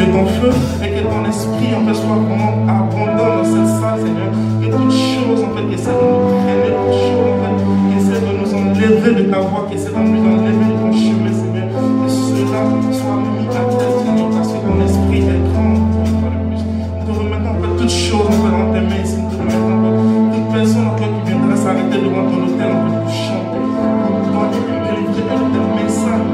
de ton feu et que ton esprit en fait soit vraiment abondant dans cette salle, Seigneur. Que toute chose en fait qui essaie de nous traîner, toute chose en fait qui essaie de nous enlever de ta voie, qui essaie de nous enlever de ton chemin, Seigneur. Que cela soit mis à terre, Seigneur, parce que ton esprit est grand. Nous te remettons en fait toutes choses en fait dans tes mains ici. Nous te remettons en fait toute personne en fait qui viendra s'arrêter devant ton hôtel en fait pour chanter, pour donner un message,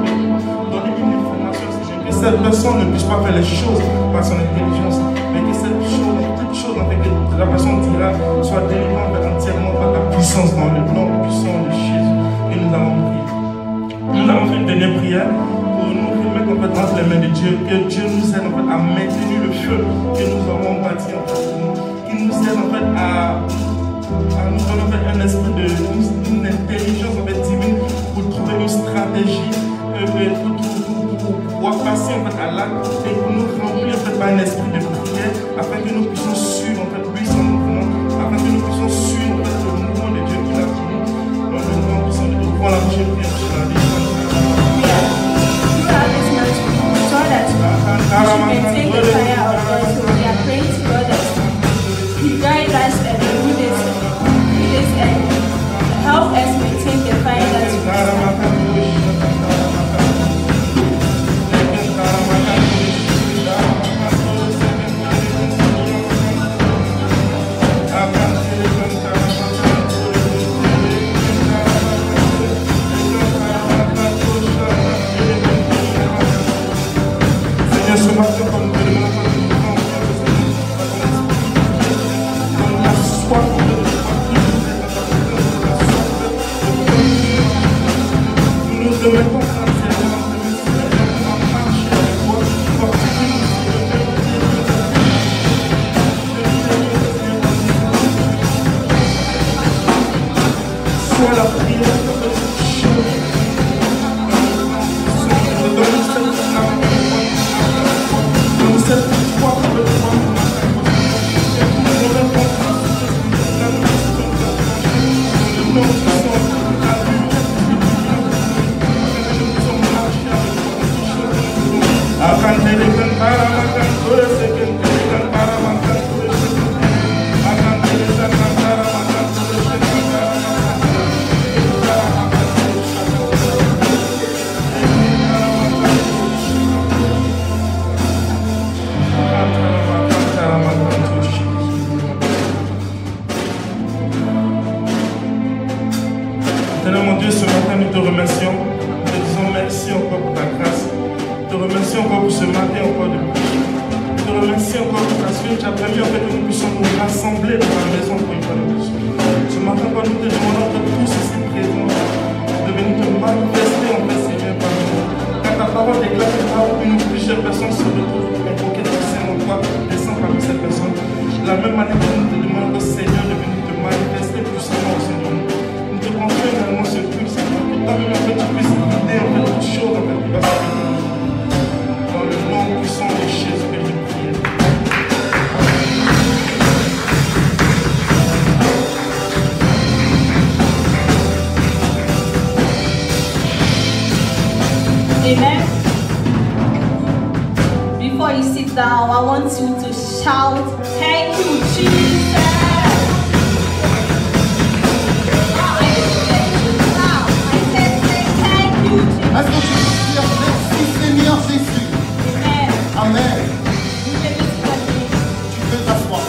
donner une information, Seigneur. Que cette personne ne puisse pas faire les choses par son intelligence, mais que cette chose, toute chose en fait que la personne dira soit délivrée entièrement par ta puissance dans le nom puissant de Jésus. Et nous allons prier. Nous allons faire une dernière prière pour nous remettre en fait entre les mains de Dieu, que Dieu nous aide en fait à maintenir le feu que nous avons bâti en fait pour nous, qu'il nous aide en fait à nous donner en fait un esprit une intelligence en fait divine pour trouver une stratégie pour pouvoir passer en fait à l'acte et pour nous remplir en fait par un esprit de prière afin que nous puissions suivre en fait lui son mouvement, afin que nous puissions suivre en fait le mouvement de Dieu qui l'a fini dans le nom puissant de Dieu. Voilà, je prie sur la vie. Maintain the fire of God, so we are praying to God that He guide us and do this and help us maintain the fire that we have. Seigneur mon Dieu, ce matin nous te remercions, nous te disons merci encore pour ta grâce, nous te remercions encore pour ce matin encore de plus. Nous te remercions encore parce que tu as permis en fait que nous puissions nous rassembler dans la maison pour une fois de plus. Ce matin encore nous te demandons que tous ici présents de venir te manifester en fait Seigneur parmi nous. Car ta parole déclare que là où une ou plusieurs personnes se retrouvent pour invoquer ton Saint-Nom, toi descends parmi cette personne. De la même manière que nous te demandons Seigneur de venir te manifester puissamment au Seigneur. Nous te confions également ce truc, Seigneur, que toi-même en fait tu puisses guider en fait toute chose en fait qui va se faire. Dans le nom puissant de Jésus que je prie. Amen. Before you sit down, I want you to shout, "Thank you, Jesus." Est-ce que tu peux dire merci Seigneur Jésus? Amen. Tu peux t'asseoir.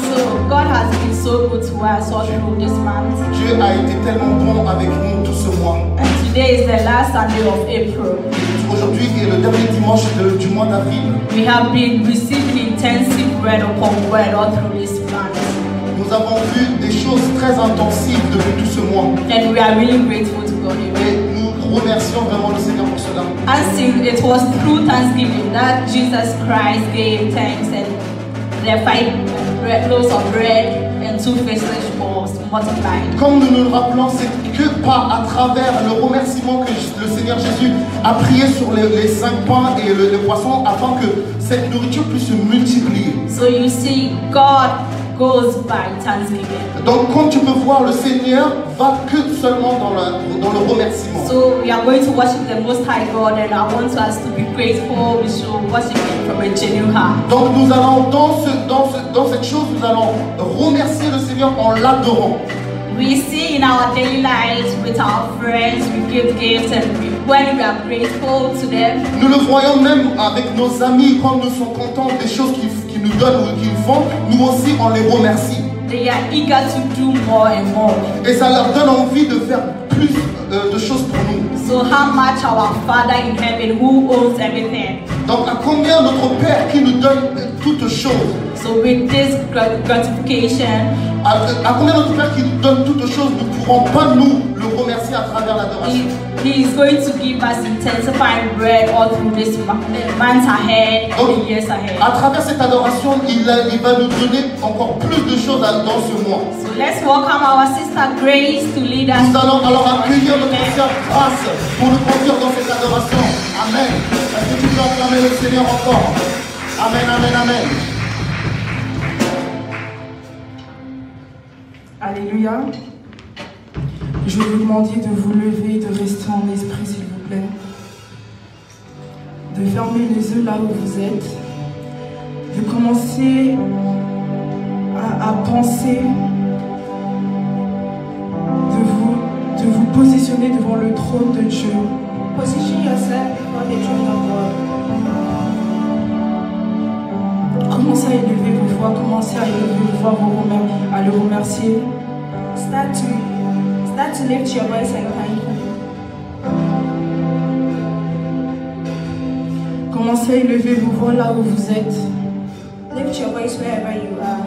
So God has been so good to us all through this month. Dieu a été tellement bon avec nous tout ce mois. And today is the last Sunday of April. Aujourd'hui est le dernier dimanche du mois d'avril. We have been receiving intensive word upon word all through this month. Nous avons vu des choses très intensives depuis tout ce mois. And we are really grateful to God. Et nous remercions vraiment le Seigneur pour cela. And it was through Thanksgiving that Jesus Christ gave thanks and the 5 loaves of bread and 2 fishes was multiplied. Comme nous nous le rappelons, c'est que à travers le remerciement que le Seigneur Jésus a prié sur les 5 pains et le poisson afin que cette nourriture puisse se multiplier. So you see, God goes by thanksgiving. Donc, comme tu peux voir, le Seigneur va que seulement dans le remerciement. So we are going to worship the Most High God, and I want us to be grateful. We should worship Him from a genuine heart. Donc, nous allons dans cette chose, nous allons remercier le Seigneur en l'adorant. We see in our daily lives with our friends, we give gifts, and when we are grateful to them. Nous le voyons même avec nos amis quand nous sommes contents des choses qu'ils nous donnent ou qu'ils font, nous aussi on les remercie. They are eager to do more and more. Et ça leur donne envie de faire plus de choses pour nous. So how much our Father in heaven, who owns everything. Donc à combien notre Père qui nous donne toutes choses. So with this gratification, à combien notre Père qui nous donne toutes choses, nous ne pourrons pas nous le remercier à travers l'adoration. He is going to give us intensifying bread all through this months ahead and years ahead. À travers cette adoration, il va nous donner encore plus de choses dans ce mois. So let's welcome our sister Grace to lead us. Nous allons alors accueillir notre sœur Grâce pour nous conduire dans cette adoration. Amen. Est-ce que tu peux acclamer le Seigneur encore? Amen, amen, amen. Alléluia. Je vais vous demander de vous lever, de rester en esprit s'il vous plaît. De fermer les yeux là où vous êtes. De commencer à penser. De vous positionner devant le trône de Dieu. Position yourself before the throne of God. Commencez à élever vos voix, commencez à élever vos voix, à le remercier. Start to lift your voice and thank Him. Commencez à élever vos voix là où vous êtes. Lift your voice wherever you are.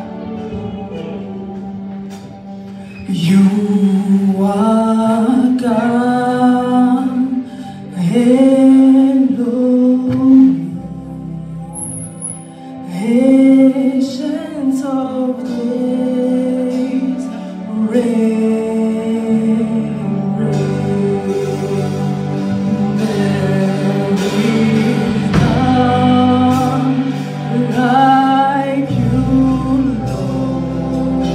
You are God, Elohim, Ancient of days, reign, there is none like you, Lord.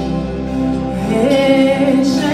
Ancient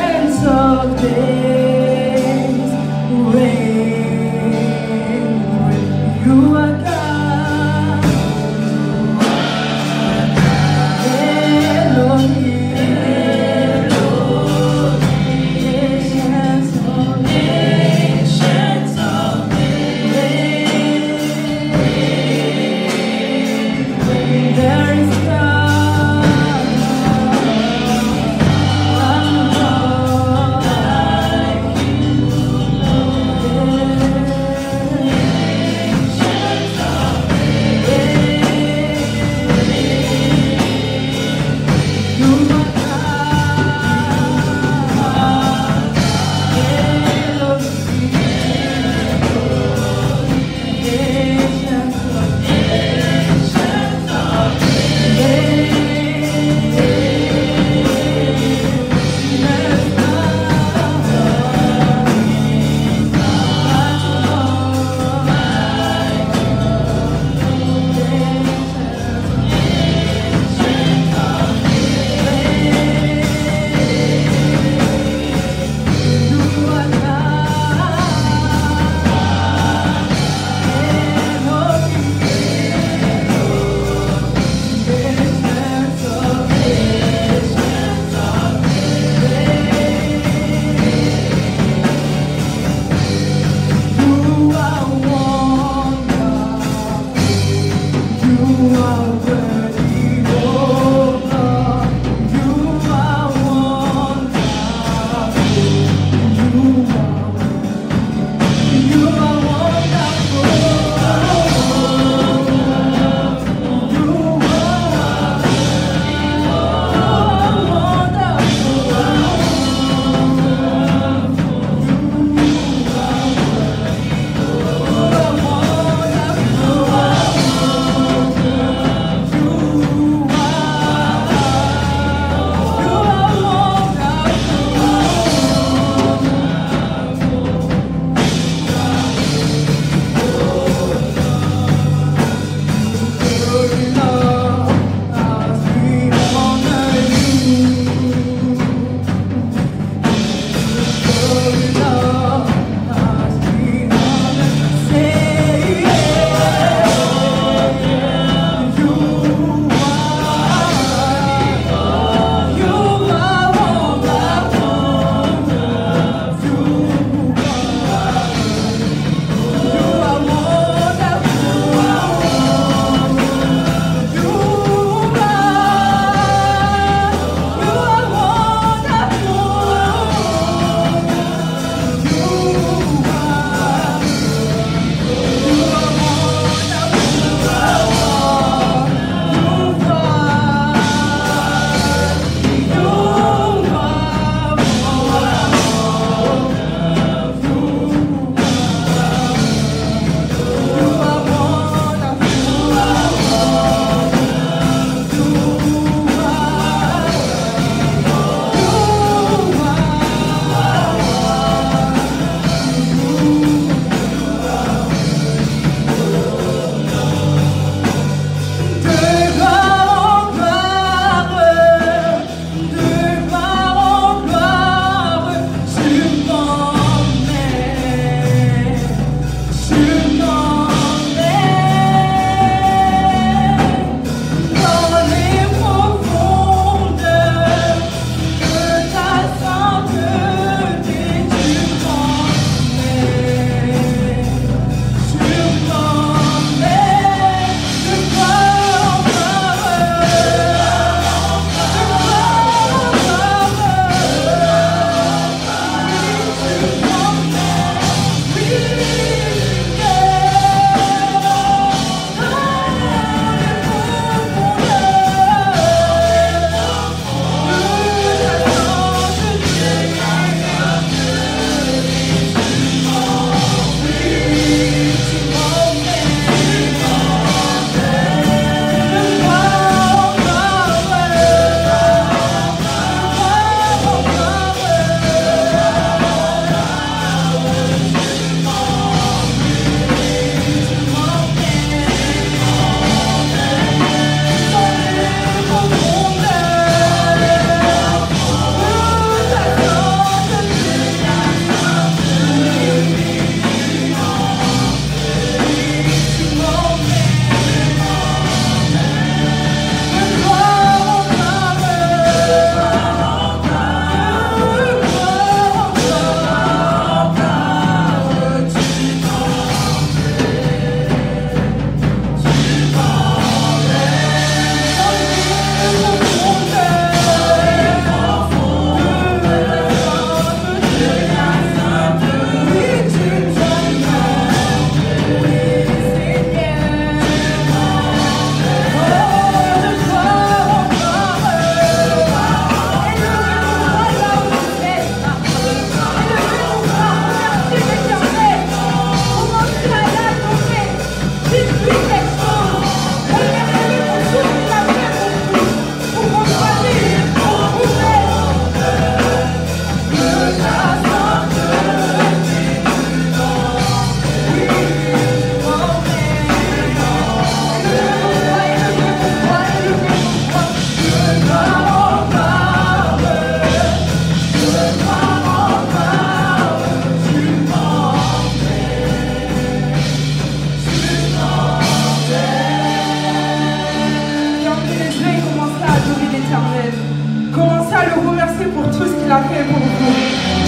le remercier pour tout ce qu'il a fait pour vous.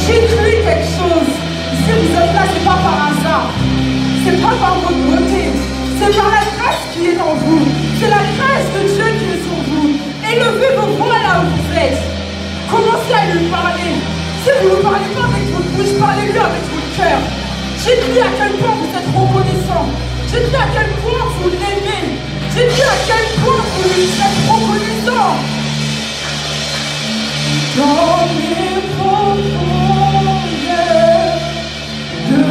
J'ai cru quelque chose. Si vous êtes là, ce n'est pas par hasard. Ce n'est pas par votre beauté. C'est par la grâce qui est en vous. C'est la grâce de Dieu qui est sur vous. Élevez vos voix là où vous êtes. Commencez à lui parler. Si vous ne parlez pas avec votre bouche, parlez-lui avec votre cœur. Dites-lui à quel point vous êtes reconnaissant. Dites-lui à quel point vous l'aimez. Dites-lui à quel point vous lui êtes reconnaissant. Dans les profondeurs de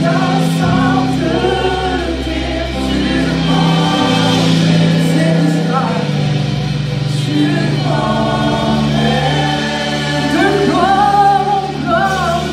ta sainteté, tu m'emmèneras, tu m'emmènes de gloire en gloire,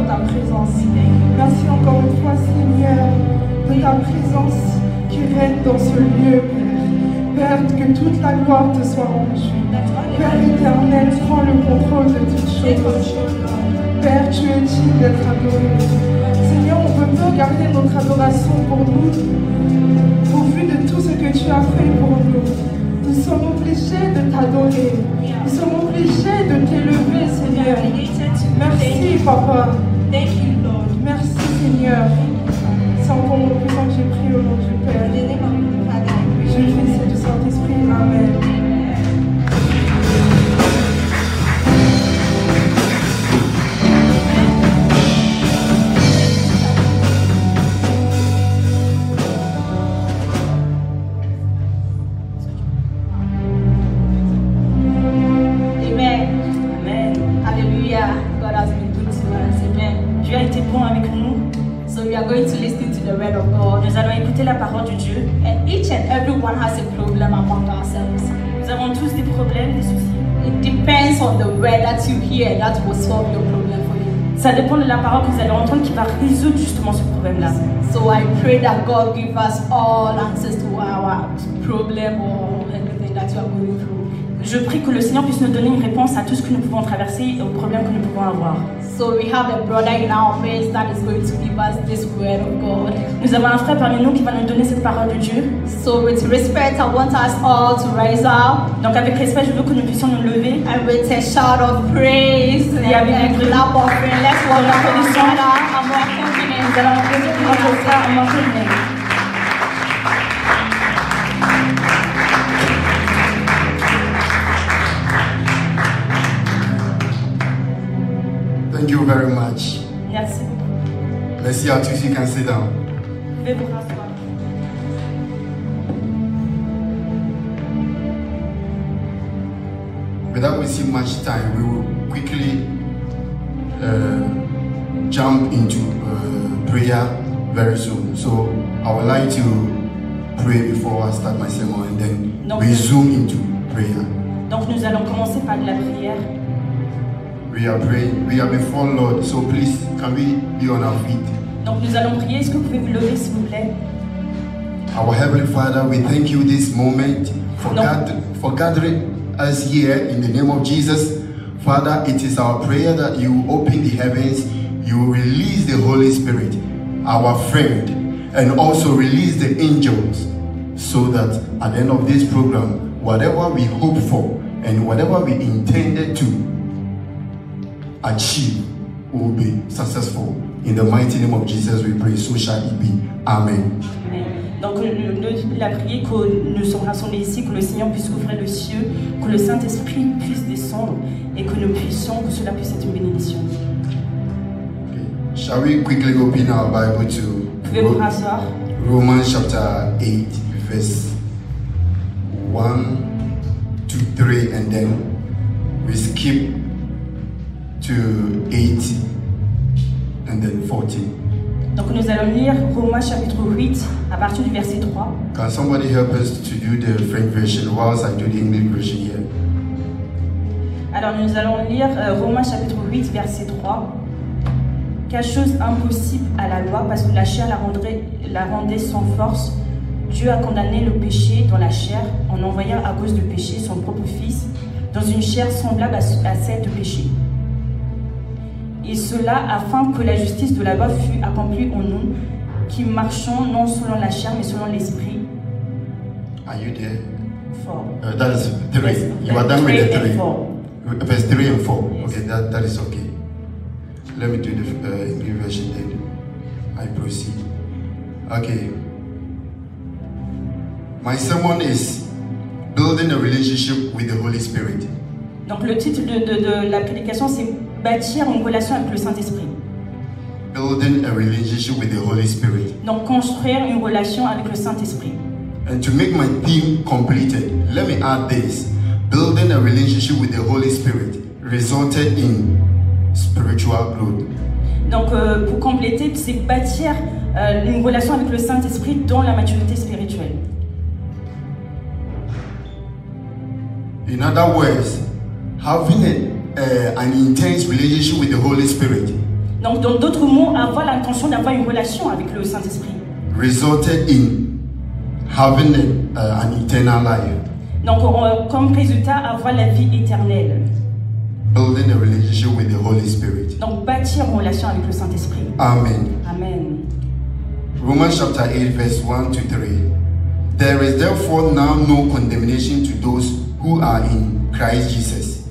dans ta présence. Merci encore une fois, Seigneur, de ta présence qui règne dans ce lieu, Père. Père, que toute la gloire te soit rendue. Père éternel, prends le contrôle de toutes choses. Père, tu es digne d'être adoré. Seigneur, on ne peut pas garder notre adoration pour nous, au vu de tout ce que tu as fait pour nous. Nous sommes obligés de t'adorer. Nous sommes obligés de t'élever, Seigneur. Merci, Papa. Merci, Seigneur. C'est encore mon puissant que j'ai pris au nom du Père. Je le fais du Saint-Esprit. Amen. Nous allons écouter la parole de Dieu. And each and everyone has a problem among ourselves. Nous avons tous des problèmes, des soucis. It depends on the word that you hear that will solve your problem for you. Ça dépend de la parole que vous allez entendre qui va résoudre justement ce problème-là. So I pray that God give us all answers to our problem or anything that you are going through. Je prie que le Seigneur puisse nous donner une réponse à tout ce que nous pouvons traverser et aux problèmes que nous pouvons avoir. So we have a brother in our midst that is going to give us this word of God. Nous avons un frère parmi nous qui va nous donner cette parole de Dieu. So with respect, I want us all to rise up. Donc avec respect, je veux que nous puissions nous lever. And with a shout of praise and clap offering, let's welcome each other and more confidence. Nous allons applaudir notre frère en confidence. Thank you very much. Merci beaucoup. Merci à tous. You can sit down. Vous pouvez vous rasseoir. Without wasting much time, we will quickly jump into prayer very soon. So I would like to pray before I start my sermon, and then we zoom into prayer. Donc nous allons commencer par de la prière. We are praying. We are before Lord. So please, can we be on our feet? Donc nous allons prier. Est-ce que vous pouvez vous lever, s'il vous plaît? Our Heavenly Father, we thank you this moment for gathering us here in the name of Jesus. Father, it is our prayer that you open the heavens, you release the Holy Spirit, our friend, and also release the angels, so that at the end of this program, whatever we hope for and whatever we intended to achieve will be successful. In the mighty name of Jesus we pray, so shall it be. Amen. Donc la prière que nous sommes rassemblés ici, que le Seigneur puisse ouvrir le ciel, que le Saint-Esprit puisse descendre et que nous puissions, que cela puisse être une bénédiction. Okay. Shall we quickly open our Bible to Romans chapter 8 verse 1 to 3, and then we skip to 8 and then 14. Donc nous allons lire Romains chapitre 8 à partir du verset 3. Can somebody help us to do the French version whilst I do the English version here? Alors nous allons lire Romains chapitre 8 verset 3. Quelle chose impossible à la loi, parce que la chair la rendait sans force. Dieu a condamné le péché dans la chair en envoyant à cause du péché son propre Fils dans une chair semblable à celle de péché. Et cela afin que la justice de la loi fût accomplie en nous, qui marchons non selon la chair mais selon l'esprit. Are you there? 4. That is 3. Yes, You are done with the 3. 4. Verse 3 and 4. Yes. Okay, that is okay. Let me do the English version, then I proceed. Okay. My sermon is building a relationship with the Holy Spirit. Donc le titre de la prédication, c'est bâtir une relation avec le Saint-Esprit. Building a relationship with the Holy Spirit. Donc construire une relation avec le Saint-Esprit. And to make my theme completed, let me add this. Building a relationship with the Holy Spirit resulted in spiritual growth. Donc pour compléter, c'est bâtir une relation avec le Saint-Esprit dans la maturité spirituelle. In other words, having an intense relationship with the Holy Spirit Donc, dans d'autres mots, avoir l'intention d'avoir une relation avec le Saint-Esprit. resulted in having an eternal life, Donc, comme résultat, avoir la vie éternelle. building a relationship with the Holy Spirit. Donc, bâtir une relation avec le Saint-Esprit. Amen. Amen. Romans chapter 8, verse 1 to 3. There is therefore now no condemnation to those who are in Christ Jesus.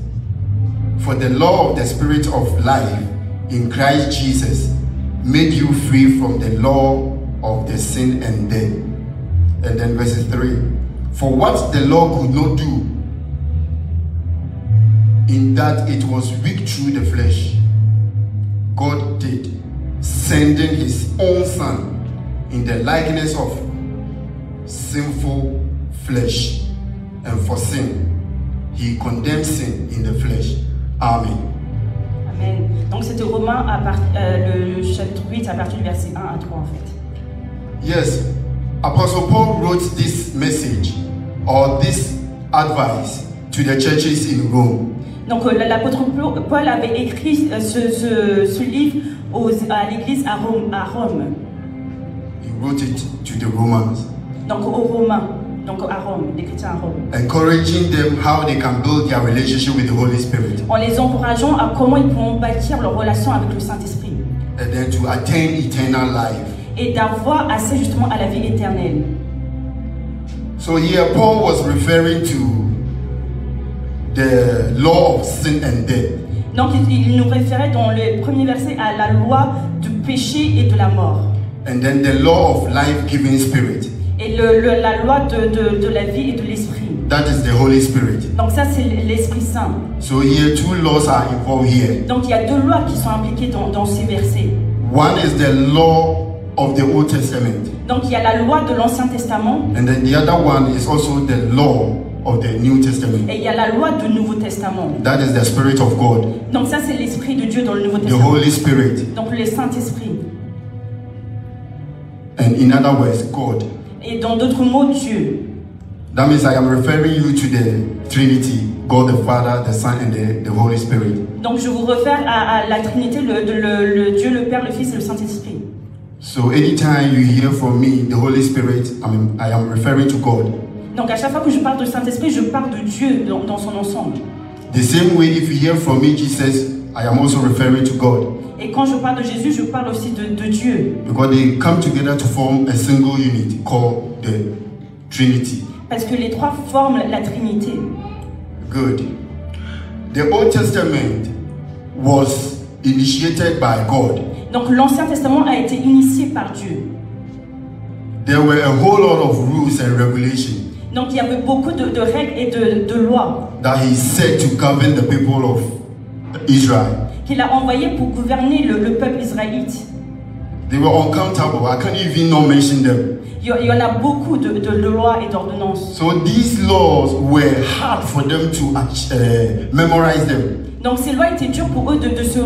For the law of the Spirit of life in Christ Jesus made you free from the law of the sin and death. And then verse 3. For what the law could not do, in that it was weak through the flesh, God did, sending his own Son in the likeness of sinful flesh, and for sin he condemned sin in the flesh. Amen. Amen. Donc c'était Romains le chapitre 8 à partir du verset 1 à 3 en fait. Yes, Apostle Paul wrote this message or this advice to the churches in Rome. Donc l'apôtre Paul avait écrit ce livre à l'église à Rome. He wrote it to the Romans. Donc aux Romains, donc à Rome, les chrétiens à Rome. Encouraging them how they can build their relationship with the Holy Spirit. En les encourageant à comment ils pourront bâtir leur relation avec le Saint-Esprit. And then to attain eternal life. Et d'avoir accès justement à la vie éternelle. So here Paul was referring to the law of sin and death. Donc il nous référait dans le premier verset à la loi du péché et de la mort. And then the law of life-giving spirit. Et la loi de la vie et de l'esprit. That is the Holy Spirit. Donc ça c'est l'Esprit Saint. So here two laws are involved here. Donc il y a deux lois qui sont impliquées dans ces versets. One is the law of the Old Testament. Donc il y a la loi de l'Ancien Testament. And then the other one is also the law of the New Testament. Et il y a la loi du Nouveau Testament. That is the Spirit of God. Donc ça c'est l'Esprit de Dieu dans le Nouveau The Testament. Holy Spirit. Donc le Saint-Esprit. And in other words, God. Et dans d'autres mots, Dieu. That means I am referring you to the Trinity, God the Father, the Son, and the Holy Spirit. Donc je vous réfère à la Trinité, le Dieu, le Père, le Fils et le Saint-Esprit. So anytime you hear from me, the Holy Spirit, I am referring to God. Donc à chaque fois que je parle de Saint-Esprit, je parle de Dieu dans son ensemble. The same way, if you hear from me, Jesus, I am also referring to God. Et quand je parle de Jésus, je parle aussi de Dieu. Because they come together to form a single unit called the Trinity. Parce que les trois forment la Trinité. Good. The Old Testament was initiated by God. Donc l'Ancien Testament a été initié par Dieu. There were a whole lot of rules and regulations. Donc il y avait beaucoup de règles et de lois That he said to govern the people of Israel. qu'il a envoyées pour gouverner le peuple israélite. They were uncountable. I can't even not mention them. Il y en a beaucoup de lois et d'ordonnances. So these laws were hard for them to memorize them. Donc ces lois étaient dures pour eux de se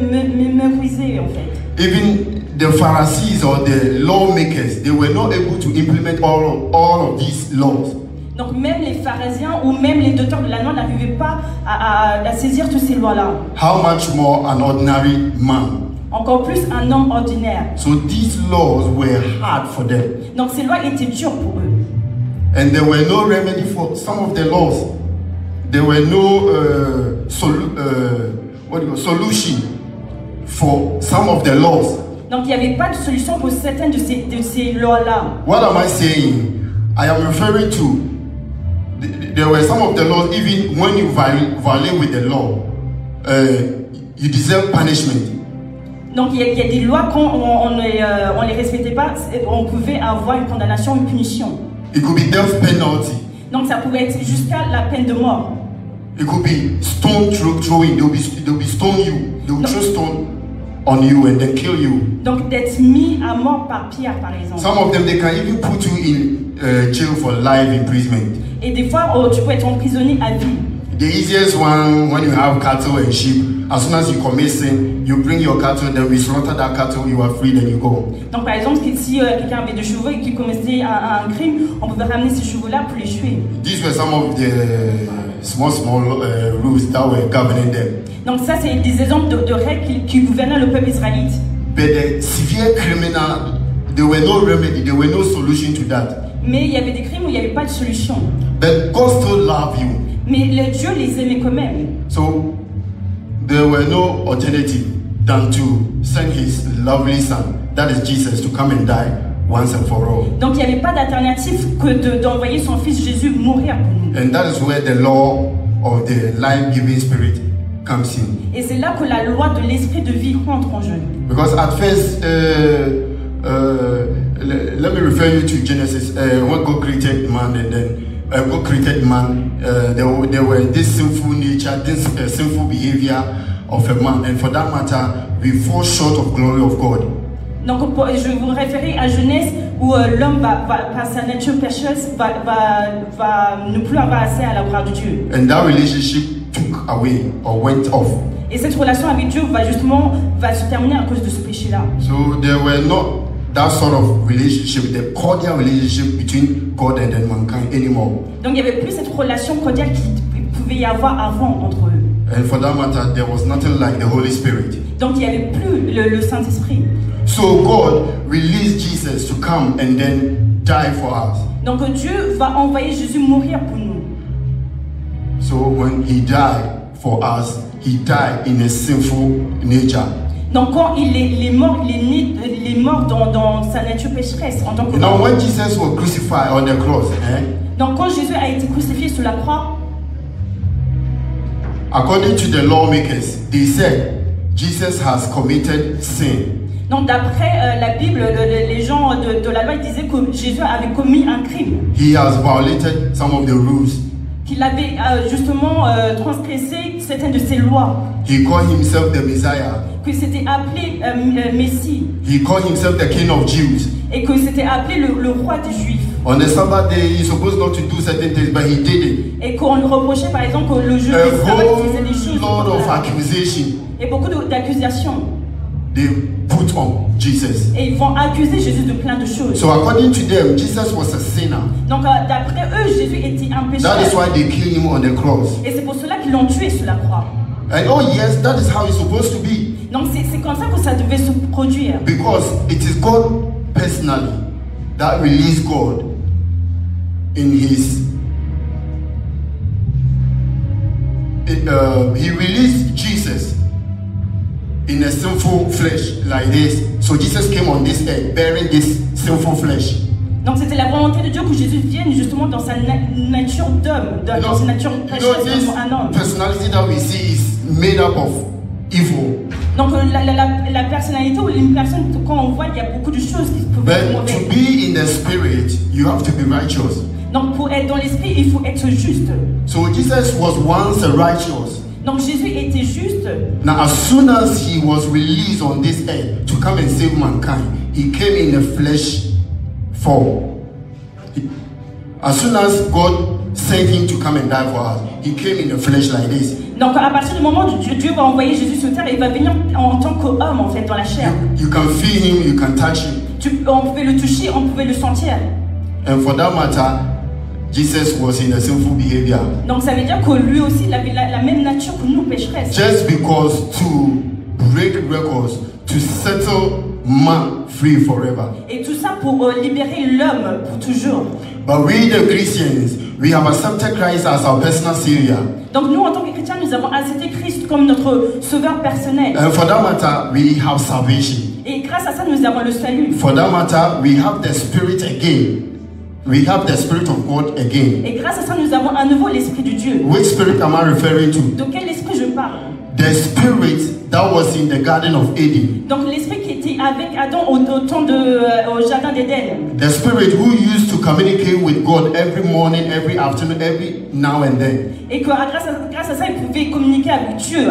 mémoriser en fait. Even the Pharisees or the lawmakers, they were not able to implement all of these laws. Donc même les pharisiens ou même les docteurs de la loi n'arrivaient pas à saisir toutes ces lois-là. How much more an ordinary man? Encore plus un homme ordinaire. So these laws were hard for them. Donc ces lois étaient dures pour eux. And there were no remedy for some of the laws. There were no solution for some of the laws. Donc il n'y avait pas de solution pour certaines de ces lois-là. What am I saying? I am referring to there were some of the laws, even when you violate with the law, you deserve punishment. Donc il y a des lois quand on les respectait pas, on pouvait avoir une condamnation, une punition. It could be death penalty. Donc ça pouvait être jusqu'à la peine de mort. It could be stone throwing. They'll be stone you. They'll throw stone on you and then kill you. Donc d'être mis à mort par pierre par exemple. Some of them they can even put you in jail for life imprisonment. Et des fois tu peux être emprisonné à vie. The easiest one, when you have cattle and sheep, as soon as you commit sin, you bring your cattle, then we slaughter that cattle, you are free, then you go. Donc par exemple, si quelqu'un avait des chevaux et qui commettait un crime, on pouvait ramener ces chevaux-là pour les tuer. These were some of the small rules that were governing them. Donc ça, c'est des exemples de règles qui gouvernaient le peuple israélite. But the severe criminal, there were no remedy, there were no solution to that. Mais il y avait des crimes où il n'y avait pas de solution. But God still loved you. Mais le Dieu les aimait quand même. So there were no alternative than to send his lovely son, that is Jesus, to come and die once and for all. Donc il n'y avait pas d'alternative que d'envoyer son fils Jésus mourir pour nous. And that is where the law of the life-giving spirit comes in. Et c'est là que la loi de l'esprit de vie rentre en jeu. Because at first, let me refer you to Genesis. When God created man, and then God created man, there were this sinful nature, this sinful behavior of a man, and for that matter, we fall short of glory of God. Donc je vous référer à Genèse où l'homme par sa nature pécheuse va ne plus avoir accès à la gloire de Dieu. And that relationship took away or went off. Et cette relation avec Dieu va se terminer à cause de ce péché-là. So there were not that sort of relationship, the cordial relationship between God and then mankind anymore. Donc il n'y avait plus cette relation cordiale qu'il pouvait y avoir avant entre eux. And for that matter, there was nothing like the Holy Spirit. Donc il n'y avait plus le Saint-Esprit. So God released Jesus to come and then die for us. Donc Dieu va envoyer Jésus mourir pour nous. So when he died for us, he died in a sinful nature. Donc quand il est mort, il est mort dans sa nature pécheresse en tant que Now when Jesus was crucified on the cross, Donc quand Jésus a été crucifié sur la croix, according to the lawmakers, they said Jesus has committed sin. Donc d'après la Bible, les gens de la loi disaient que Jésus avait commis un crime. He has violated some of the rules. Qu'il avait justement transgressé certaines de ses lois. He called himself the Messiah. Que c'était appelé Messie. He called himself the King of Jews. Et que c'était appelé le roi des Juifs. On the Sabbath day, he's supposed not to do certain things, but he did it. Et qu'on lui reprochait par exemple que le jeudi il faisait des choses. A whole lot of accusation. Et beaucoup d'accusations. They put on Jesus. Et ils vont accuser Jésus de plein de choses. So according to them, Jesus was a sinner. Donc d'après eux, Jésus était un pécheur. That is why they killed him on the cross. Et c'est pour cela qu'ils l'ont tué sur la croix. And oh yes, that is how it's supposed to be. Donc c'est comme ça que ça devait se produire. Because it is God personally that released God in his he released Jesus in a sinful flesh like this. So Jesus came on this earth bearing this sinful flesh. Donc c'était la volonté de Dieu que Jésus vienne justement dans sa nature d'homme, dans sa nature pécheresse comme un homme. Personality that we see is made up of evil. Donc la personnalité ou une personne, quand on voit, il y a beaucoup de choses qui peuvent être mauvaises. But to be in the spirit, you have to be righteous. Donc pour être dans l'esprit, il faut être juste. So Jesus was once righteous. Donc Jésus était juste. Now as soon as he was released on this earth to come and save mankind, he came in a flesh form. As soon as God sent him to come and die for us, he came in a flesh like this. Donc à partir du moment où Dieu va envoyer Jésus sur terre, il va venir en tant qu'homme en fait dans la chair. You can feel him, you can touch him. On pouvait le toucher, on pouvait le sentir. And for that matter, Jesus was in a sinful behavior. Donc ça veut dire que lui aussi il avait la même nature que nous pécheresses. Just because to break records, to settle man free forever. Et tout ça pour libérer l'homme pour toujours. But we the Christians, we have accepted Christ as our personal savior. Donc nous en tant que chrétiens, nous avons accepté Christ comme notre sauveur personnel. And for that matter, we have salvation. Et grâce à ça, nous avons le salut. For that matter, we have the Spirit again. We have the Spirit of God again. Et grâce à ça, nous avons à nouveau l'Esprit de Dieu. Which spirit am I referring to? De quel esprit je parle? The spirit that was in the Garden of Eden. Donc l'esprit qui était avec Adam au temps au jardin d'Éden. The spirit who used to communicate with God every morning, every afternoon, every now and then. Et que grâce à ça, il pouvait communiquer avec Dieu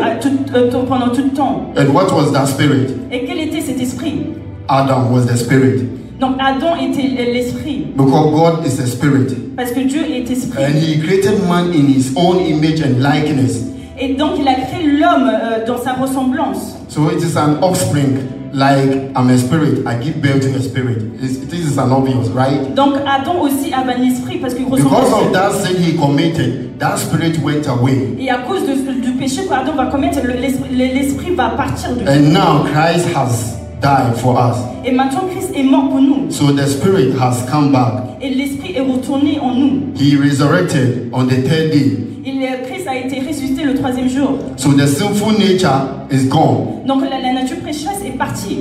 pendant tout le temps. And what was that spirit? Et quel était cet esprit? Adam was the spirit. Donc Adam était l'esprit. Because God is a spirit. Parce que Dieu est esprit. And he created man in his own image and likeness. Et donc il a créé l'homme dans sa ressemblance. So it is an offspring, like I'm a spirit. I give birth to a spirit. This is an obvious, right? Donc Adam aussi avait un esprit parce qu'il ressemble Because of à that sin he committed, that spirit went away. Et à cause du péché qu'Adam va commettre, l'esprit va partir de lui. And now Christ has died for us. Et maintenant Christ est mort pour nous. So the spirit has come back. Et l'esprit est retourné en nous. He resurrected on the third day. Christ a été ressuscité le 3e jour. So the sinful nature is gone. Donc la nature pécheresse est partie.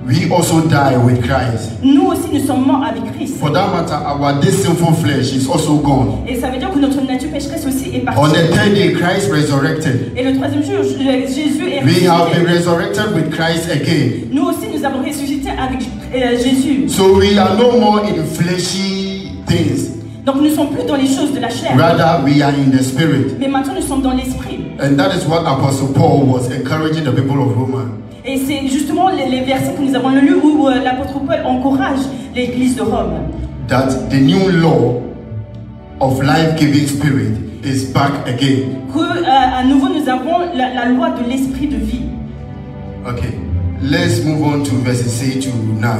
We also die with Christ. Nous aussi nous sommes morts avec Christ. For that matter, this sinful flesh is also gone. Et ça veut dire que notre nature pécheresse aussi est partie. On the third day, Christ resurrected. Et le 3e jour, Jésus est We have been ressuscité. resurrected with Christ again. Nous aussi nous avons ressuscité avec Jésus. So we are no more in fleshy things. Donc nous ne sommes plus dans les choses de la chair. Rather, we are in the spirit. Mais maintenant nous sommes dans l'esprit. And that is what Apostle Paul was encouraging the people of Rome. Et c'est justement les versets que nous avons lus où l'apôtre Paul encourage l'église de Rome. That the new law of life-giving spirit is back again. À nouveau nous avons la loi de l'esprit de vie. Okay, let's move on to verses 8 to 9.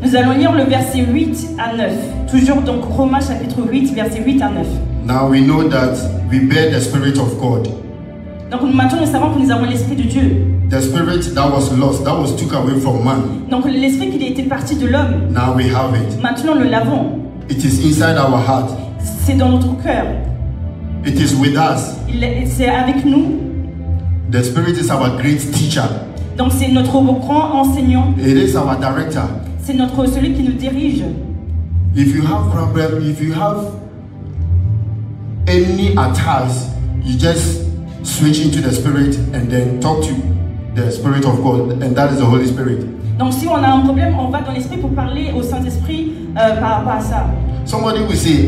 Nous allons lire le verset 8 à 9. Toujours donc Romains chapitre 8, verset 8 à 9. Now we know that we bear the Spirit of God. Donc maintenant nous savons que nous avons l'esprit de Dieu. The spirit that was lost, that was took away from man. Donc l'esprit qui était parti de l'homme, Now we have it. maintenant nous l'avons. It is inside our heart. C'est dans notre cœur. It is with us. C'est avec nous. The Spirit is our great teacher. Donc c'est notre grand enseignant. It is our director. C'est celui qui nous dirige. If you have problem, if you have any attacks, you just switch into the Spirit and then talk to the Spirit of God, and that is the Holy Spirit. Donc si on a un problème, on va dans l'esprit pour parler au Saint-Esprit par rapport à ça. Somebody will say,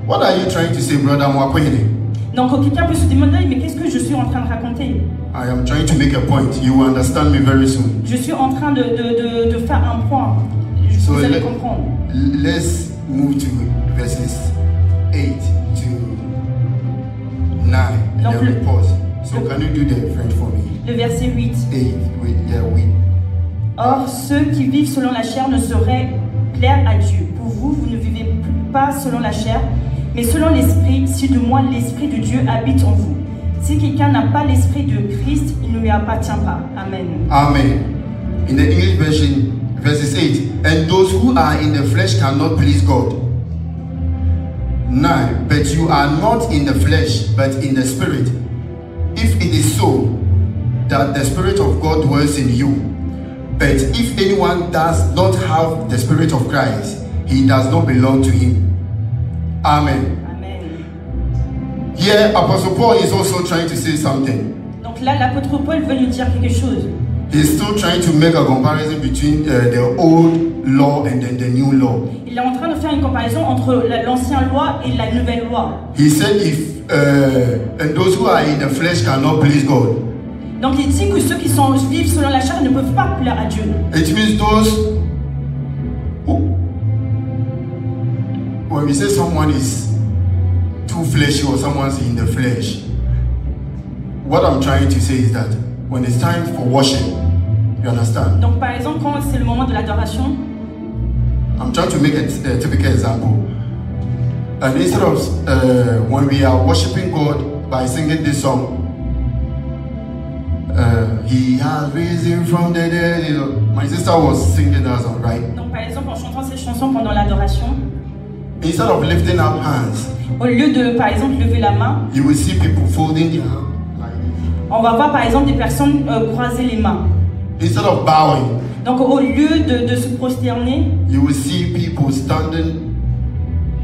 what are you trying to say, brother Mwakwene? Donc quelqu'un peut se demander, mais qu'est-ce que je suis en train de raconter? I am trying to make a point. You will understand me very soon. Je suis en train de faire un point. So Vous allez comprendre. let's move to verses 8 to 9, and Donc then we pause. So can you do the French for me? Le verset 8. 8, oui. Or, ceux qui vivent selon la chair ne sauraient plaire à Dieu. Pour vous, vous ne vivez pas selon la chair, mais selon l'esprit, si de moi l'esprit de Dieu habite en vous. Si quelqu'un n'a pas l'esprit de Christ, il ne lui appartient pas. Amen. Amen. In the English version, verses 8, and those who are in the flesh cannot please God. 9, but you are not in the flesh, but in the Spirit. If it is so, that the Spirit of God dwells in you. But if anyone does not have the Spirit of Christ, he does not belong to him. Amen. Amen. Here, Apostle Paul is also trying to say something. Donc là, l'apôtre Paul veut nous dire quelque chose. He's still trying to make a comparison between the old law and then the new law. Il est en train de faire une comparaison entre l'ancienne loi et la nouvelle loi. He said, and those who are in the flesh cannot please God. Donc il dit que ceux qui vivent selon la chair ne peuvent pas plaire à Dieu. It means those who, when we say someone is too fleshy or someone's in the flesh, what I'm trying to say is that when it's time for worship, you understand? Donc par exemple, quand c'est le moment de l'adoration, I'm trying to make a typical example. And instead of when we are worshiping God by singing this song, He has risen from the dead. You know, my sister was singing that song, right? donc par exemple en chantant ces chansons pendant l'adoration, Instead of lifting up hands, au lieu de par exemple lever la main, you will see people folding their hands like this. on va voir par exemple des personnes croiser les mains. Instead of bowing, Donc au lieu de se prosterner, you will see people standing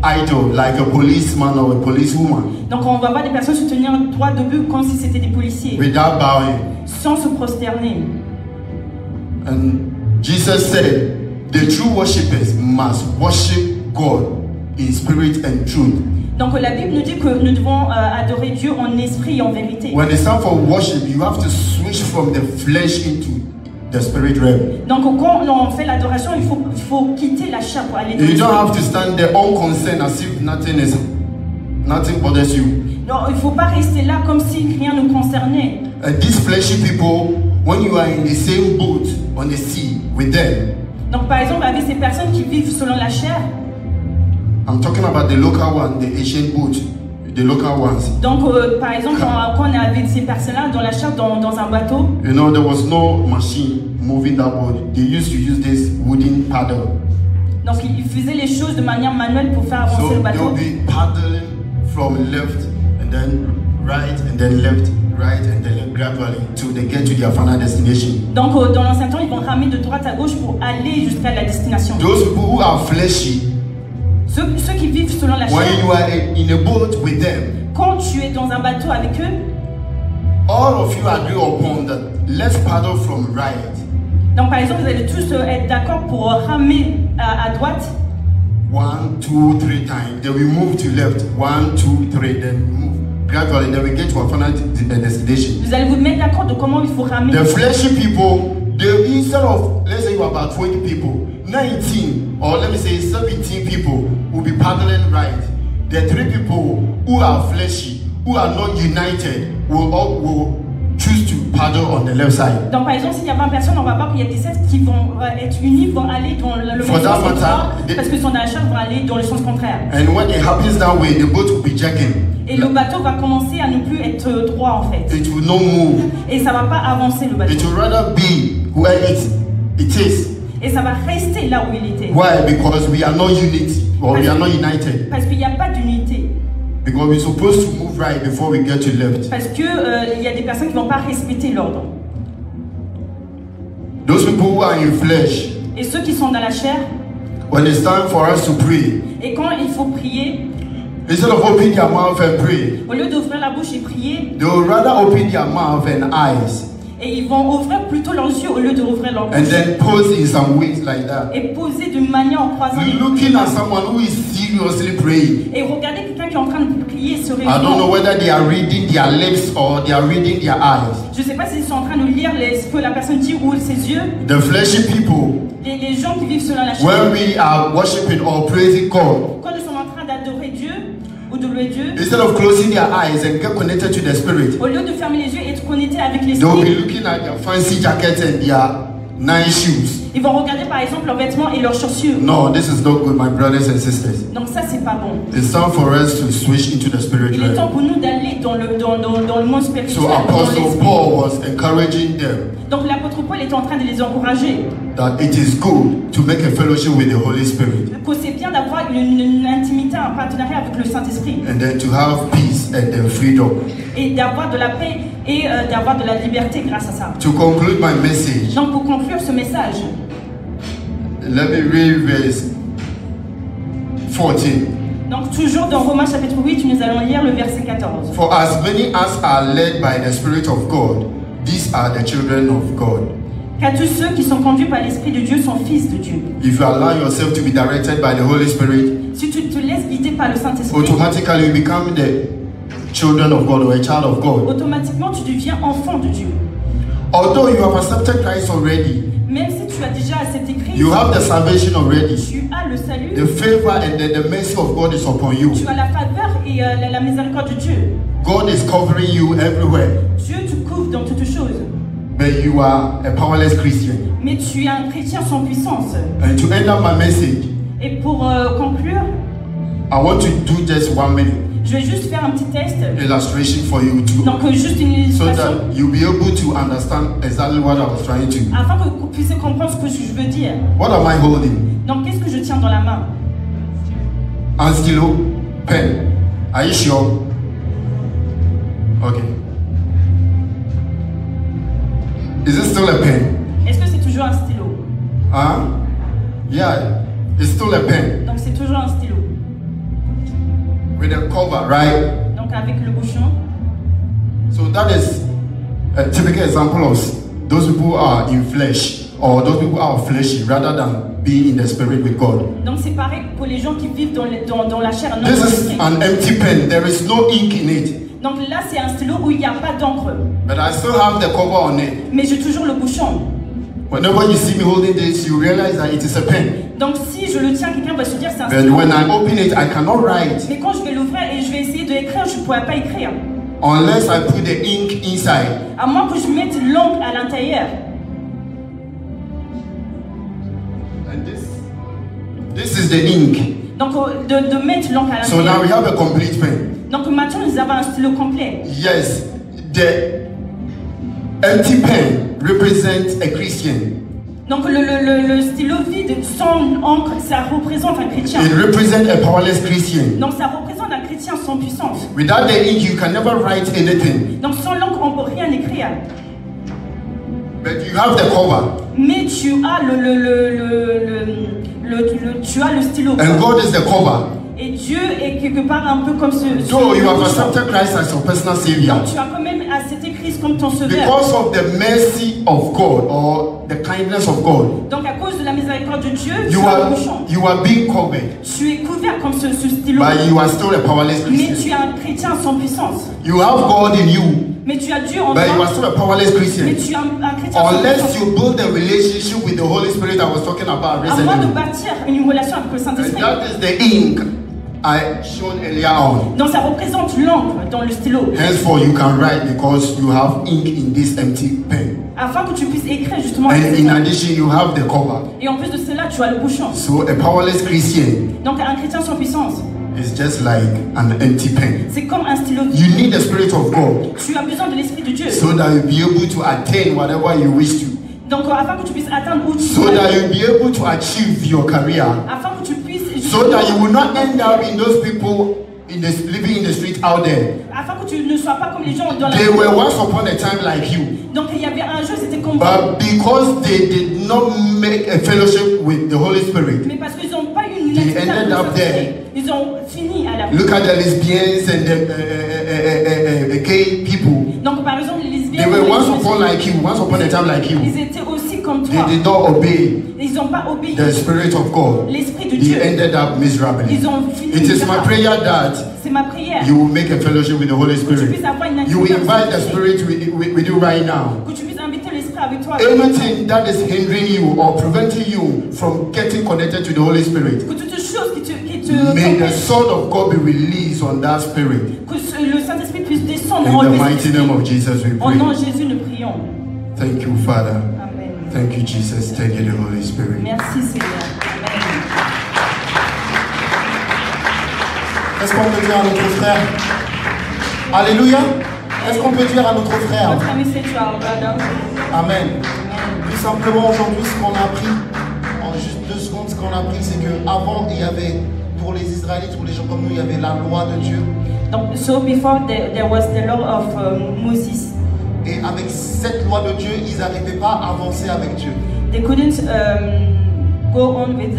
idle like a policeman or a policewoman donc on va voir des personnes se tenir droit debout comme si c'était des policiers, without bowing. sans se prosterner. And Jesus said, the true worshippers must worship God in spirit and truth. Donc la Bible nous dit que nous devons adorer Dieu en esprit et en vérité. When it's time for worship, you have to switch from the flesh into the spirit realm. Donc quand on fait l'adoration, il faut quitter la chair pour aller dans You don't l'esprit. have to stand there unconcerned as if nothing bothers you. Non, il ne faut pas rester là comme si rien ne nous concernait. And these fleshy people, when you are in the same boat on the sea with them, Donc par exemple, avec ces personnes qui vivent selon la chair, I'm talking about the local one, the Asian boat, the local ones. donc par exemple, quand on est avec ces personnes-là dans la chair, dans un bateau, You know, there was no machine moving that boat. They used to use this wooden paddle. donc ils faisaient les choses de manière manuelle pour faire avancer So le they'll bateau. be paddling from left and then right and then left, right and then left gradually till they get to their final destination. Donc dans l'ancien temps, ils vont ramer de droite à gauche pour aller jusqu'à la destination. Those people who are fleshy, Ceux qui vivent selon la chair, when you are in a boat with them, quand tu es dans un bateau avec eux, all of you agree upon that let's paddle from right. donc par exemple, vous allez tous être d'accord pour ramer à droite. 1, 2, 3 times. Then we move to left. 1, 2, 3. Then move gradually. Then we get to our final destination. Vous allez vous mettre d'accord de comment il faut ramer. The fleshy people, they, instead of, let's say you are about 20 people, 19 or let me say 17 people will be paddling right. The 3 people who are fleshy, who are not united, will choose to paddle on the left side. Donc par exemple, s'il y a 20 personnes, on va voir qu'il y a 17 qui vont être unis, vont aller dans le même For that sens, matter, parce que son achat vont aller dans le sens contraire. And when it happens that way, the boat will be jerking. Et le bateau va commencer à ne plus être droit en fait. It will not move. Et ça va pas avancer le bateau. It will rather be where it is. Et ça va rester là où il était. Why? Because we are not unity or we are not united. Parce qu'il n'y a pas d'unité. Because we're supposed to move right before we get to left. Parce que il y a des personnes qui vont pas respecter l'ordre. Those people who are in flesh, Et ceux qui sont dans la chair, when it's time for us to pray, et quand il faut prier, instead of opening their mouth and pray, au lieu d'ouvrir la bouche et prier, they will rather open their mouth and eyes et ils vont ouvrir plutôt leurs yeux au lieu d'ouvrir leur and bouche. then pose in some ways like that. Et poser d'une manière en croisant les Looking at someone who is seriously praying. Et regardez quelqu'un qui est en train de prier I sur don't know whether they are reading their lips or they are reading their eyes. Je ne sais pas s'ils sont en train de lire ce que la personne dit ou ses yeux. The fleshy people, Les gens qui vivent selon la chair. when we are worshiping or praising God, Quand nous sommes en train d'adorer Dieu ou de louer Dieu, instead of closing their eyes and get connected to the Spirit, au lieu de fermer les yeux et être connecté avec they will be l'esprit, looking at their fancy jackets and their nice shoes. ils vont regarder par exemple leurs vêtements et leurs chaussures. No, this is not good, my brothers and sisters. Donc ça c'est pas bon. It's time for us to switch into the spirit Il est temps realm. pour nous d'aller dans le monde spirituel. So dans Apostle l'esprit. Paul was encouraging them Donc l'apôtre Paul était en train de les encourager. that it is good to make a fellowship with the Holy Spirit Que c'est bien d'avoir une intimité, un partenariat avec le Saint-Esprit. and then to have peace and then freedom. Et d'avoir de la paix et d'avoir de la liberté grâce à ça. To conclude my message, Donc pour conclure ce message, let me read verse 14. donc toujours dans Romains chapitre 8, nous allons lire le verset 14. For as many as are led by the Spirit of God, these are the children of God. Car tous ceux qui sont conduits par l'Esprit de Dieu sont fils de Dieu. If you allow yourself to be directed by the Holy Spirit, Si tu te laisses guider par le Saint-Esprit, automatically you become the children of God or a child of God. automatiquement tu deviens enfant de Dieu. Although you have accepted Christ already, Même si tu as déjà accepté Christ, you have the salvation already. tu as le salut, The favor and the mercy of God is upon you. tu as la faveur et la miséricorde de Dieu. God is covering you everywhere. Dieu te couvre dans toutes choses. But you are a powerless Christian. Mais tu es un chrétien sans puissance. And to end up my message, Et pour conclure, I want to do just 1 minute je vais juste faire un petit test. illustration for you too, Donc juste une so illustration. that you'll be able to understand exactly what I was trying to. Afin que vous puissiez comprendre ce que je veux dire. What am I holding? Donc qu'est-ce que je tiens dans la main? And stylo, pen. Are you sure? Okay. Is it still a pen? Est-ce que c'est toujours un stylo? Huh? Yeah, it's still a pen Donc c'est toujours un stylo. with a cover, right? Donc avec le bouchon. So that is a typical example of those people who are in flesh or those people who are fleshy rather than being in the spirit with God. Donc c'est pareil pour les gens qui vivent dans la chair. Non This dans is l'esprit. an empty pen. There is no ink in it, Donc là c'est un stylo où il n'y a pas d'encre. but I still have the cover on it. Mais j'ai toujours le bouchon. Whenever you see me holding this, you realize that it is a pen. Donc si je le tiens, quelqu'un va se dire c'est un But stylo. when I open it, I cannot write Mais quand je vais l'ouvrir et je vais essayer d'écrire, je ne pourrai pas écrire. unless I put the ink inside. À moins que je mette l'encre à l'intérieur. And this is the ink. Donc de mettre l'encre à So now we l'intérieur. have a complete pen. Donc maintenant nous avons un stylo complet. Yes, the empty pen represents a Christian. Donc le stylo vide sans encre, ça représente un chrétien. It represents a powerless Christian. Donc ça représente un chrétien sans puissance. Without the ink, you can never write anything. Donc sans l'encre, on ne peut rien écrire. But you have the cover. Mais tu as tu as le stylo. And God is the cover. Et Dieu est quelque part un peu comme ce. So you have accepted Christ as your personal savior. Donc tu as quand même accepté Christ comme ton sauveur. Because of the mercy of God or the kindness of God, Donc à cause de la miséricorde de Dieu, tu you as le bouchon. are being covered, Tu es couvert comme ce stylo. but you are still a powerless Mais Christian. tu es un chrétien sans puissance. You have God in you, Mais tu as Dieu en but you are toi. still a powerless Mais Christian. tu es un chrétien sans Unless puissance. you build a relationship with the Holy Spirit I was talking about À moins de recently. bâtir une relation avec le And Saint-Esprit. that is the ink I shown earlier on. Donc ça représente l'encre dans le stylo. Henceforth you can write because you have ink in this empty pen. Afin que tu puisses écrire justement. And in addition you have the cover. Et en plus de cela, tu as le bouchon. So a powerless Christian Donc un chrétien sans puissance, is just like an empty pen. c'est comme un stylo vide. You need the Spirit of God Tu as besoin de l'Esprit de Dieu. so that you'll be able to attain whatever you wish to. Donc afin que tu puisses atteindre où tu So veux that aller. you'll be able to achieve your career. Afin que tu puisses. So that you will not end up in those people living in the street out there. Afin que tu ne sois pas comme les gens dans la They were once upon a time like you. Donc il y avait un jeu, c'était comme But because they did not make a fellowship with the Holy Spirit, mais parce qu'ils n'ont pas eu une They activité ended avec le up there. Saint-Esprit. Ils ont fini à la look at the lesbians and the gay people. Donc par exemple les They lesbiennes, were once upon like you, once upon a time like you. ils étaient aussi comme They toi. did not obey Ils n'ont pas obéi the Spirit of God. l'Esprit de They Dieu. ended up miserably. Ils ont fini. It is my prayer that C'est ma prière. you will make a fellowship with the Holy Que tu Spirit. puisses avoir une You will activité invite the avec Spirit with you right now. Que tu puisses inviter l'Esprit avec toi. Anything that is hindering you or preventing you from getting connected to the Holy Spirit, Que toutes choses qui te may the empêchent sword of God be released on that spirit. que le Saint-Esprit puisse descendre In en the lui. mighty name of Jesus, we Au nom de pray. Jésus, nous prions. Thank you, Father. Amen. Thank you, Jesus. Thank you, the Holy Spirit. Merci Seigneur. Amen. Est-ce qu'on peut dire à notre frère? Alléluia. Est-ce qu'on peut dire à notre frère? What can we say to our brother? Amen. Amen. Tout simplement aujourd'hui ce qu'on a appris, en juste 2 secondes, ce qu'on a appris c'est qu'avant il y avait, pour les Israélites ou les gens comme nous, il y avait la loi de Dieu. Donc, so before there was the law of Moses, Et avec cette loi de Dieu, ils n'arrivaient pas à avancer avec Dieu. they couldn't go on with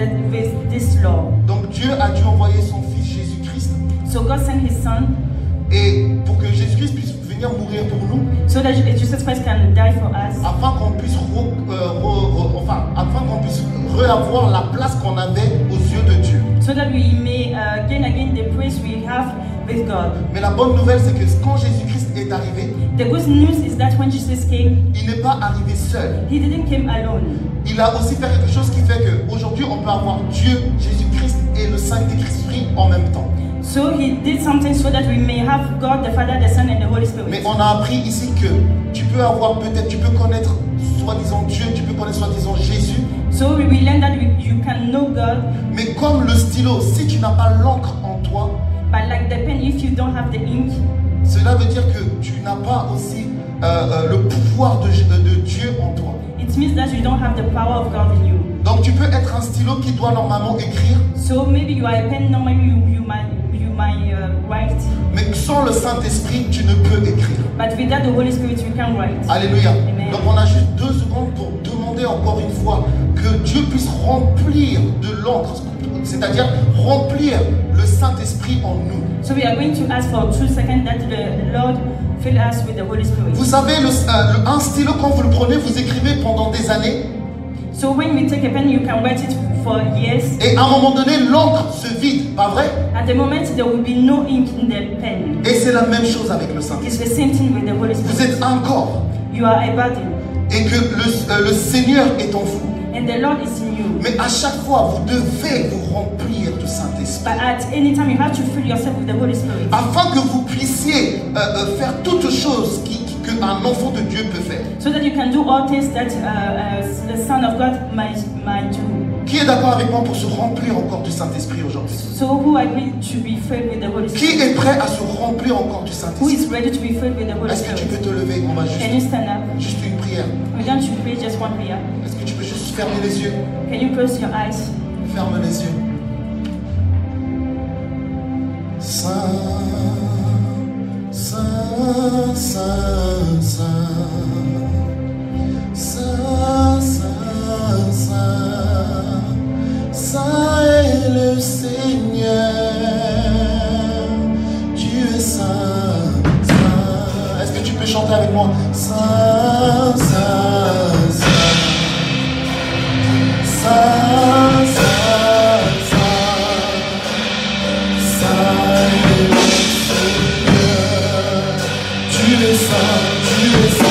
this law. Donc Dieu a dû envoyer son fils Jésus-Christ So God sent His Son et pour que Jésus-Christ puisse venir mourir pour nous, so that Jesus Christ can die for us, afin qu'on puisse reavoir la place qu'on avait aux yeux de Dieu. so that we may gain again the praise we have with God. Mais la bonne nouvelle, c'est que quand Jésus-Christ est arrivé, The good news is that when Jesus came, il n'est pas arrivé seul. He didn't come alone. Il a aussi fait quelque chose qui fait qu'aujourd'hui, on peut avoir Dieu, Jésus-Christ et le Saint-Esprit en même temps. So He did something so that we may have God, the Father, the Son, and the Holy Mais Spirit. on a appris ici que tu peux avoir peut-être, tu peux connaître soi-disant Dieu, tu peux connaître soi-disant Jésus. So we learned that you can know God, Mais comme le stylo, si tu n'as pas l'encre en toi, but like the pen, if you don't have the ink, cela veut dire que tu n'as pas aussi le pouvoir de Dieu en toi. it means that you don't have the power of God in you. Donc tu peux être un stylo qui doit normalement écrire, So maybe you are a pen, normally you might write, mais sans le Saint-Esprit, tu ne peux écrire. but without the Holy Spirit you can write. Alléluia. Amen. Donc on a juste 2 secondes pour demander encore une fois que Dieu puisse remplir de l'encre, c'est-à-dire remplir le Saint-Esprit en nous. So we are going to ask for 2 seconds that the Lord fill us with the Holy Spirit. Vous savez, un stylo, quand vous le prenez, vous écrivez pendant des années, So when we take a pen, you can write it for years. et à un moment donné, l'encre se vide, pas vrai? At the moment, there will be no ink in the pen. Et c'est la même chose avec le Saint-Esprit. It's the same thing with the Holy Vous Spirit. êtes un corps. You are a body. et que le Seigneur est en vous. and the Lord is in you. Mais à chaque fois, vous devez vous remplir du Saint-Esprit. But at any time, you have to fill yourself with the Holy Spirit. Afin que vous puissiez faire toutes choses qu'un enfant de Dieu peut faire. So that you can do all things that the Son of God might do. Qui est d'accord avec moi pour se remplir encore du Saint-Esprit aujourd'hui? So who agree to be filled with the Holy Qui Spirit? est prêt à se remplir encore du Who Saint-Esprit? is ready to be filled with the Holy Est-ce que tu Spirit? peux te lever? On va Can you stand up? juste une prière. We're going to pray just one prayer. Est-ce que tu peux juste fermer les yeux? Can you close your eyes? Ferme les yeux. Saint, Saint, Saint, Saint, Saint, Saint, Saint, Saint est le Seigneur, Dieu est Saint, Saint. Est-ce que tu peux chanter avec moi? Saint, Saint, Saint, Saint, Saint, Saint, Saint est le Seigneur, Dieu est Saint, Dieu est Saint.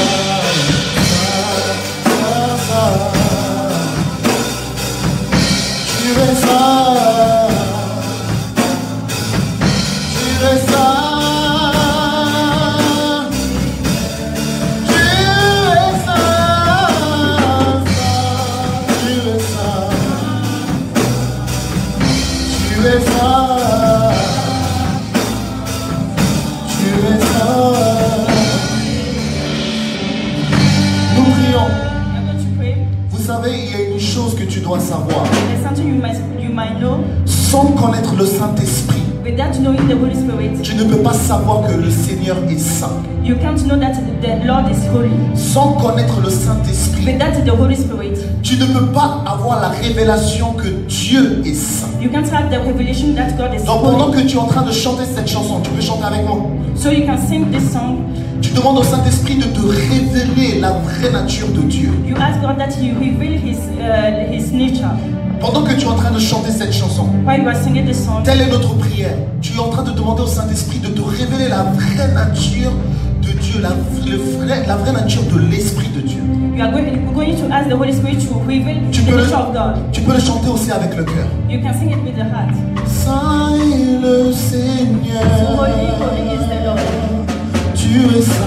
Savoir. Sans connaître le Saint-Esprit, tu ne peux pas savoir que le Seigneur est saint. You can't know that the Lord is holy. Sans connaître le Saint-Esprit, Without the Holy Spirit, tu ne peux pas avoir la révélation que Dieu est saint. you can't have the revelation that God is Donc pendant holy. que tu es en train de chanter cette chanson, tu peux chanter avec moi. So you can sing this song. Tu demandes au Saint-Esprit de te révéler la vraie nature de Dieu. You ask God that He reveal His nature. Pendant que tu es en train de chanter cette chanson, While you are singing this song, telle est notre prière. Tu es en train de demander au Saint-Esprit de te révéler la vraie nature de Dieu, la vraie nature de l'Esprit de Dieu. you are going to ask the Holy Spirit to reveal Tu the peux, nature of God. tu peux le chanter aussi avec le cœur. You can sing it with the heart. Saint est le So Seigneur, holy, holy is the Lord. Dieu est saint.